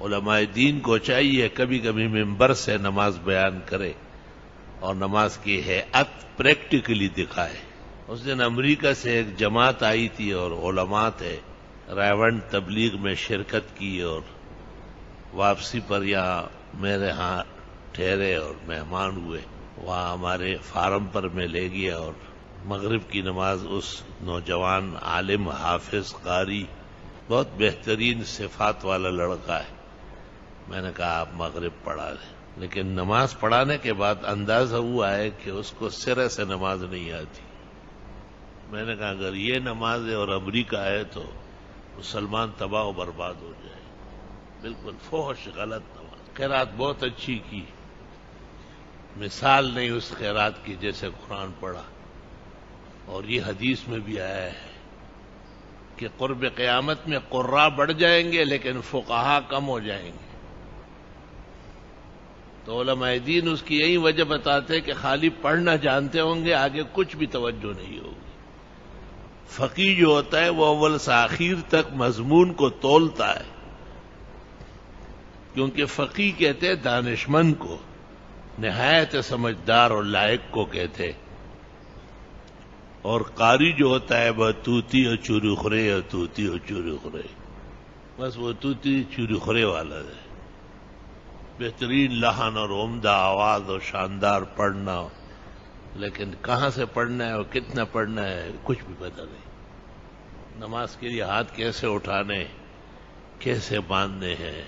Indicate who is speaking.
Speaker 1: علماء دین کو چاہیے کبھی کبھی منبر سے نماز بیان کرے اور نماز کی ہیئت پریکٹیکلی دکھائے۔ اس دن امریکہ سے ایک جماعت آئی تھی اور علماء تھے، رائیونڈ تبلیغ میں شرکت کی اور واپسی پر یہاں میرے ہاں ٹھہرے اور مہمان ہوئے۔ وہاں ہمارے فارم پر میں لے گیا اور مغرب کی نماز اس نوجوان عالم حافظ قاری بہت بہترین صفات والا لڑکا ہے، میں نے کہا آپ مغرب پڑھا دیں، لیکن نماز پڑھانے کے بعد اندازہ ہوا ہے کہ اس کو سرے سے نماز نہیں آتی۔ میں نے کہا اگر یہ نماز ہے اور امریکہ ہے تو مسلمان تباہ و برباد ہو جائے، بالکل فحش غلط نماز۔ قرات بہت اچھی کی، مثال نہیں اس قرات کی جیسے قرآن پڑھا، اور یہ حدیث میں بھی آیا ہے کہ قرب قیامت میں قراء بڑھ جائیں گے لیکن فقہا کم ہو جائیں گے۔ تو علماء دین اس کی یہی وجہ بتاتے کہ خالی پڑھنا جانتے ہوں گے، آگے کچھ بھی توجہ نہیں ہوگی۔ فقیہ جو ہوتا ہے وہ اول سے آخر تک مضمون کو تولتا ہے، کیونکہ فقیہ کہتے دانشمند کو، نہایت سمجھدار اور لائق کو کہتے، اور قاری جو ہوتا ہے وہ توتی اور چوری خورے اور توتی اور چوری خورے، بس وہ توتی چوری خورے والا ہے۔ بہترین لحن اور عمدہ آواز اور شاندار پڑھنا، لیکن کہاں سے پڑھنا ہے اور کتنا پڑھنا ہے کچھ بھی پتہ نہیں۔ نماز کے لیے ہاتھ کیسے اٹھانے، کیسے باندھنے ہیں،